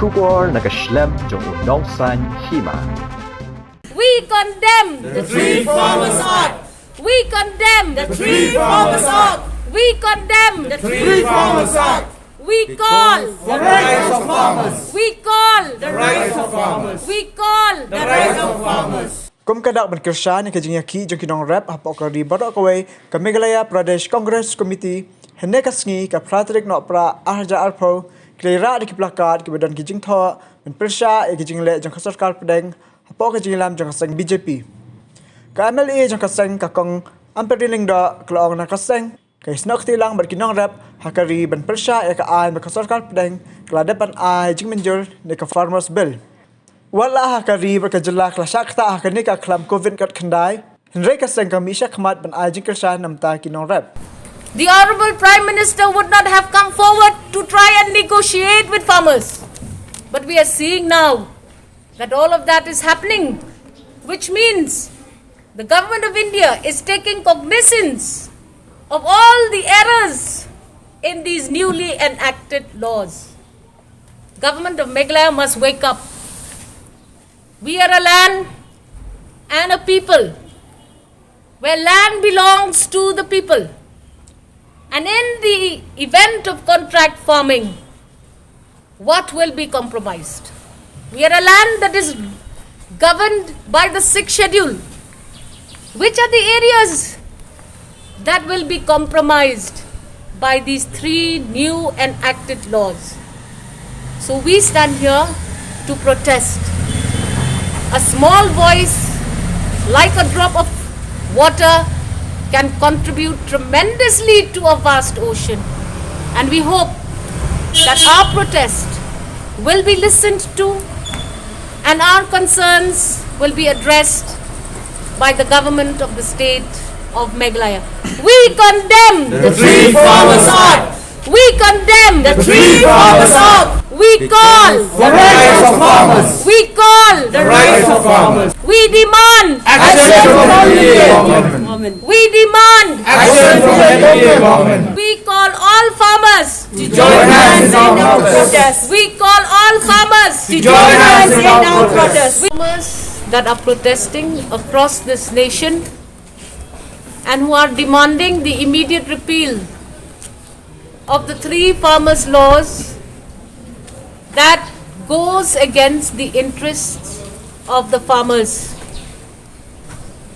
Shubor nakaslem jong unongsan hima. We condemn the Three Farmers Act. We condemn The Three Farmers Act. We condemn The Three Farmers Act. We call The rights of farmers. We call The rights of farmers. We call The rights of farmers. Kum kadak ban Kirshan ke jingyaki jongkinong rap hapok kari barak kawai ke Meghalaya Pradesh Congress Committee hene kasngi ke Pratrik no pra arja arpo klera di plakat ke badan kijing tho ban persha e kijingle jong sarkar pedeng hapok ke jinglam jong kaseng BJP ka MLA jong kaseng ka kong amperiling da klong na kaseng ke snok tilang ban kinong rap hakari ban persha e ka ai ba sarkar pedeng klada pan ai jing menjur ne ka farmers bill wala hakari berkejelak lasakta hakani ka klam covid kat khandai Henry kaseng kami sya khamat ban ajing kersah namta kinong rap. The Honorable Prime Minister would not have come forward to try and negotiate with farmers. But we are seeing now that all of that is happening, which means the government of India is taking cognizance of all the errors in these newly enacted laws. Government of Meghalaya must wake up. We are a land and a people where land belongs to the people. And in the event of contract farming, what will be compromised? We are a land that is governed by the 6th schedule. Which are the areas that will be compromised by these 3 new enacted laws? So we stand here to protest. A small voice, like a drop of water, can contribute tremendously to a vast ocean. And we hope that our protest will be listened to and our concerns will be addressed by the government of the state of Meghalaya. We condemn The Three Farmers Act. We condemn The Three Farmers Act. We call The rights of farmers. We call The rights of farmers. We demand Action from the NDA government. We demand Action from the NDA government. We call all farmers To join hands in our protest. We call all farmers To join hands in our protest. Farmers that are protesting across this nation and who are demanding the immediate repeal of the 3 farmers laws that goes against the interests of the farmers.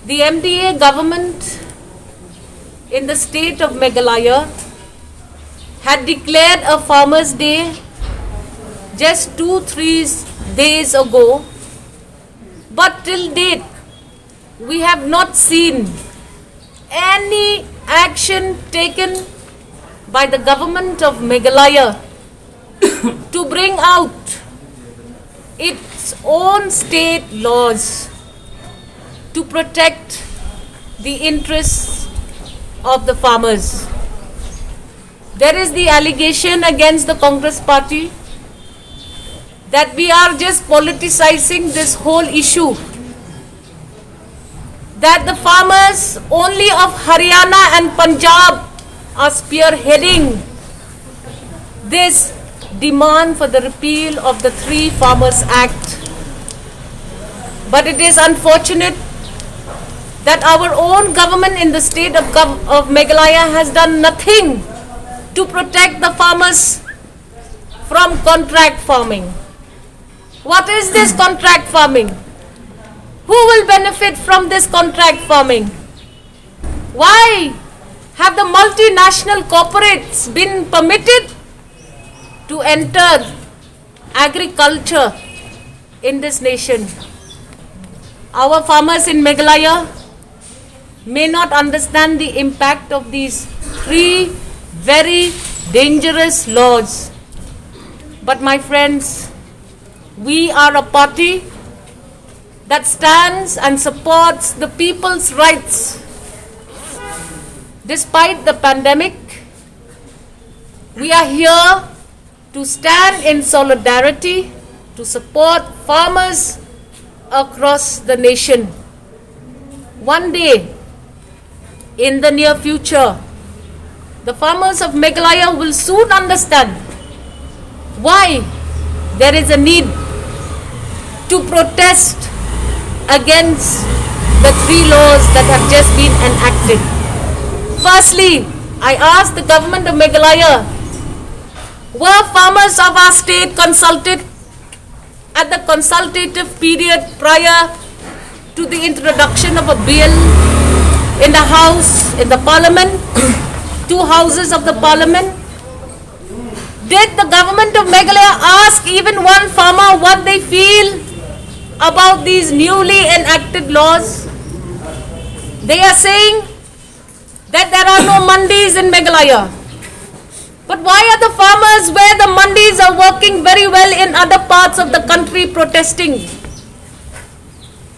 The MDA government in the state of Meghalaya had declared a Farmers' Day just 2-3 days ago, but till date we have not seen any action taken by the government of Meghalaya to bring out its own state laws to protect the interests of the farmers. There is the allegation against the Congress party that we are just politicizing this whole issue, that the farmers only of Haryana and Punjab are spearheading this demand for the repeal of the 3 Farmers Act. But it is unfortunate that our own government in the state of Meghalaya has done nothing to protect the farmers from contract farming. What is this contract farming? Who will benefit from this contract farming? Why have the multinational corporates been permitted to enter agriculture in this nation? Our farmers in Meghalaya may not understand the impact of these 3 very dangerous laws. But my friends, we are a party that stands and supports the people's rights. Despite the pandemic, we are here to stand in solidarity to support farmers across the nation. One day, in the near future, the farmers of Meghalaya will soon understand why there is a need to protest against the 3 laws that have just been enacted. Firstly, I ask the government of Meghalaya, were farmers of our state consulted at the consultative period prior to the introduction of a bill in the House, in the Parliament, 2 houses of the Parliament? Did the government of Meghalaya ask even one farmer what they feel about these newly enacted laws? They are saying that there are no mandis in Meghalaya. But why are the farmers where the mandis are working very well in other parts of the country protesting?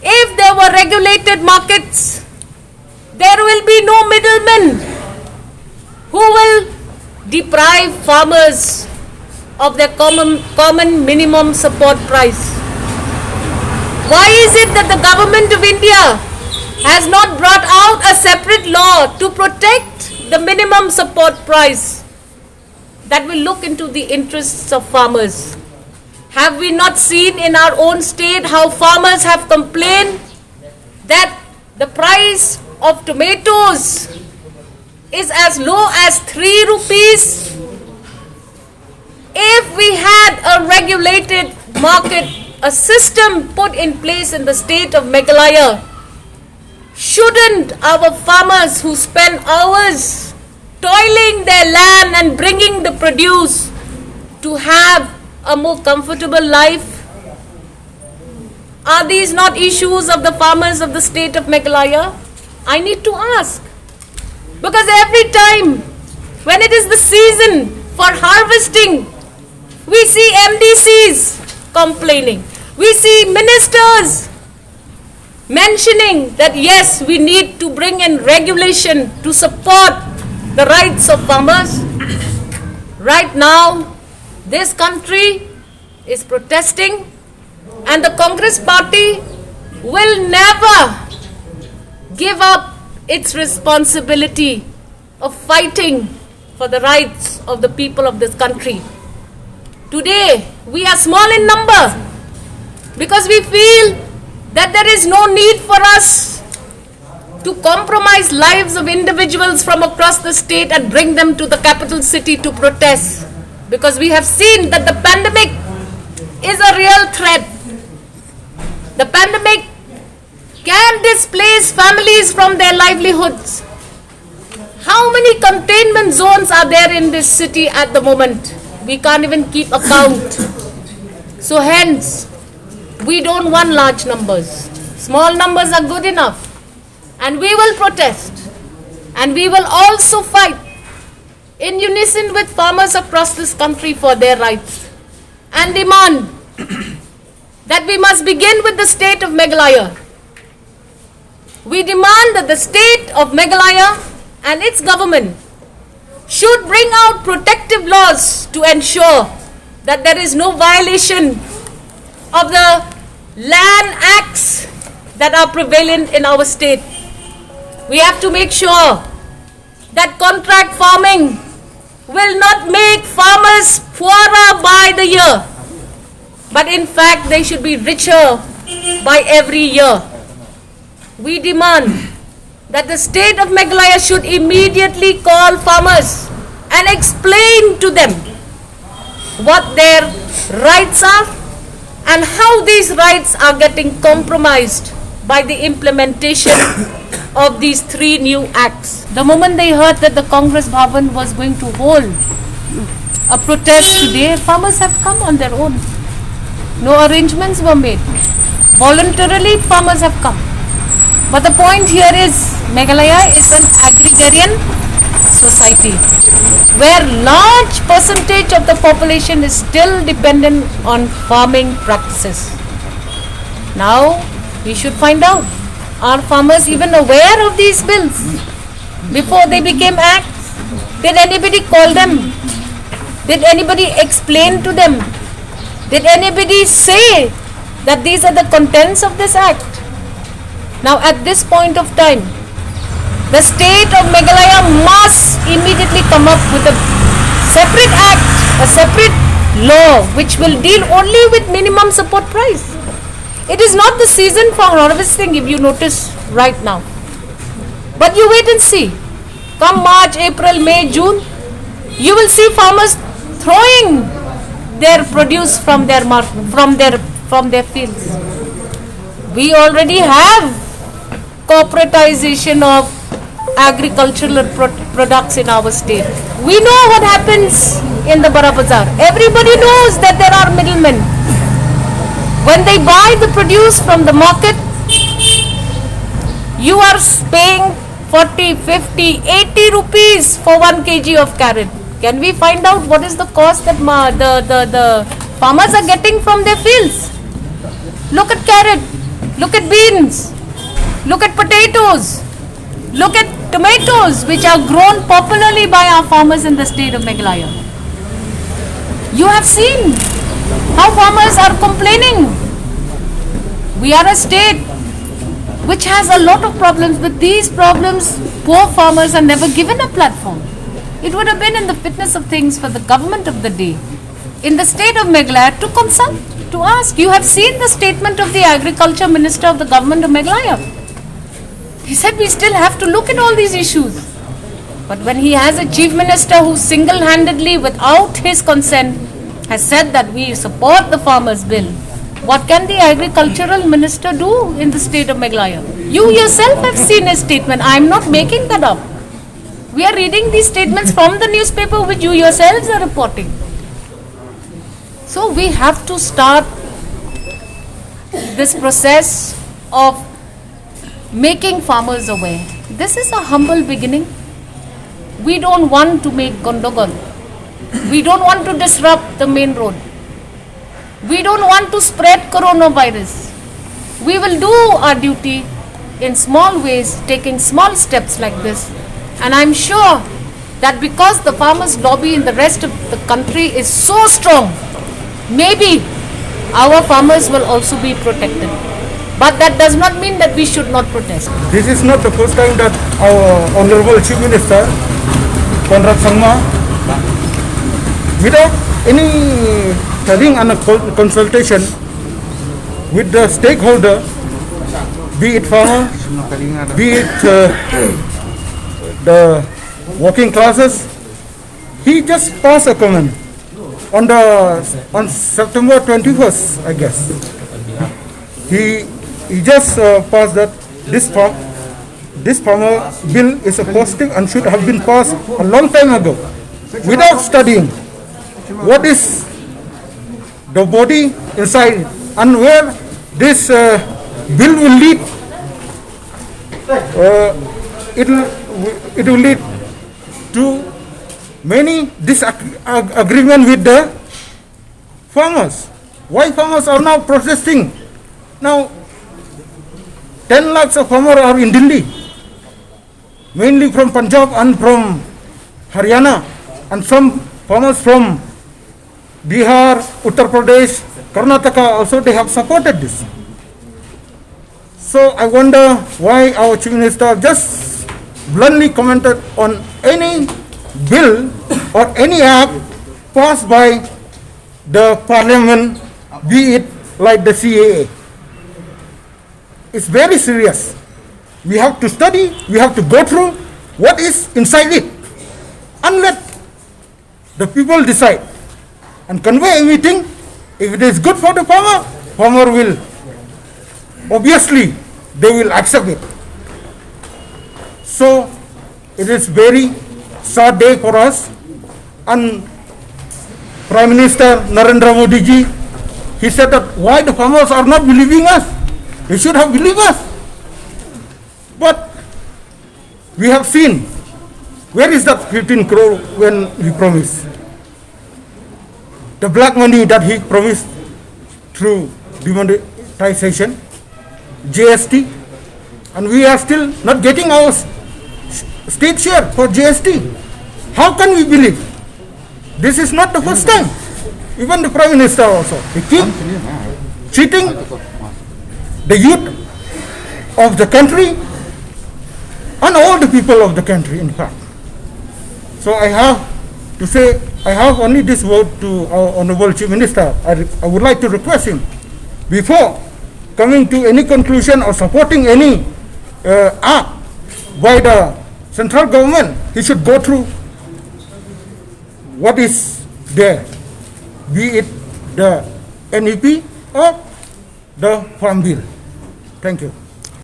If there were regulated markets, there will be no middlemen who will deprive farmers of their common minimum support price. Why is it that the government of India has not brought out a separate law to protect the minimum support price that will look into the interests of farmers? Have we not seen in our own state how farmers have complained that the price of tomatoes is as low as 3 rupees? If we had a regulated market, a system put in place in the state of Meghalaya, shouldn't our farmers who spend hours toiling their land and bringing the produce to have a more comfortable life? Are these not issues of the farmers of the state of Meghalaya? I need to ask. Because every time when it is the season for harvesting, we see MDCs complaining. We see ministers mentioning that yes, we need to bring in regulation to support the rights of farmers. Right now, this country is protesting, and the Congress party will never give up its responsibility of fighting for the rights of the people of this country. Today, we are small in number because we feel that there is no need for us to compromise lives of individuals from across the state and bring them to the capital city to protest, because we have seen that the pandemic is a real threat. The pandemic can displace families from their livelihoods. How many containment zones are there in this city at the moment? We can't even keep account. So hence, we don't want large numbers. Small numbers are good enough. And we will protest. And we will also fight in unison with farmers across this country for their rights. And demand that we must begin with the state of Meghalaya. We demand that the state of Meghalaya and its government should bring out protective laws to ensure that there is no violation of the land acts that are prevalent in our state. We have to make sure that contract farming will not make farmers poorer by the year, but in fact they should be richer by every year. We demand that the state of Meghalaya should immediately call farmers and explain to them what their rights are and how these rights are getting compromised by the implementation of these 3 new acts. The moment they heard that the Congress Bhavan was going to hold a protest today, farmers have come on their own. No arrangements were made. Voluntarily, farmers have come. But the point here is, Meghalaya is an agrarian society where large percentage of the population is still dependent on farming practices. Now, we should find out, are farmers even aware of these bills before they became acts? Did anybody call them? Did anybody explain to them? Did anybody say that these are the contents of this act? Now at this point of time, the state of Meghalaya must immediately come up with a separate act, a separate law which will deal only with minimum support price. It is not the season for harvesting, if you notice right now. But you wait and see. Come March, April, May, June, you will see farmers throwing their produce from their fields. We already have corporatization of agricultural products in our state. We know what happens in the Bara Bazaar. Everybody knows that there are middlemen. When they buy the produce from the market, you are paying 40, 50, 80 rupees for 1 kg of carrot. Can we find out what is the cost that the farmers are getting from their fields? Look at carrot, look at beans, look at potatoes, look at tomatoes, which are grown popularly by our farmers in the state of Meghalaya. You have seen how farmers are complaining. We are a state which has a lot of problems, but these problems, poor farmers are never given a platform. It would have been in the fitness of things for the government of the day, in the state of Meghalaya, to consult, to ask. You have seen the statement of the Agriculture Minister of the government of Meghalaya. He said we still have to look at all these issues. But when he has a chief minister who single-handedly, without his consent, has said that we support the farmers' bill, what can the agricultural minister do in the state of Meghalaya? You yourself have seen his statement. I am not making that up. We are reading these statements from the newspaper which you yourselves are reporting. So we have to start this process of making farmers aware. This is a humble beginning. We don't want to make Gondogal. We don't want to disrupt the main road. We don't want to spread coronavirus. We will do our duty in small ways, taking small steps like this. And I'm sure that because the farmers' lobby in the rest of the country is so strong, maybe our farmers will also be protected. But that does not mean that we should not protest. This is not the first time that our Honorable Chief Minister, Conrad Sangma, without any having a consultation with the stakeholder, be it farmer, be it the working classes, he just passed a comment on September 21st, I guess. He just passed that this farmer bill is a positive and should have been passed a long time ago, without studying what is the body inside and where this bill will lead. It will lead to many disagreement with the farmers. Why farmers are now protesting? Now 10 lakhs of farmers are in Delhi, mainly from Punjab and from Haryana, and some farmers from Bihar, Uttar Pradesh, Karnataka also, they have supported this. So I wonder why our Chief Minister just bluntly commented on any bill or any act passed by the parliament, be it like the CAA. It's very serious. We have to study, we have to go through what is inside it, and let the people decide and convey everything. If it is good for the farmer will, obviously, they will accept it. So, it is very sad day for us, and Prime Minister Narendra Modi ji, he said that why the farmers are not believing us? They should have believed us. But we have seen, where is that 15 crore when he promised? The black money that he promised through demonetization, GST, and we are still not getting our state share for GST. How can we believe? This is not the first time. Even the Prime Minister also, he keeps cheating the youth of the country and all the people of the country, in fact. So I have to say I have only this word to our Honorable Chief Minister. I would like to request him, before coming to any conclusion or supporting any act by the central government, he should go through what is there, be it the NEP or the Farm Bill. Thank you.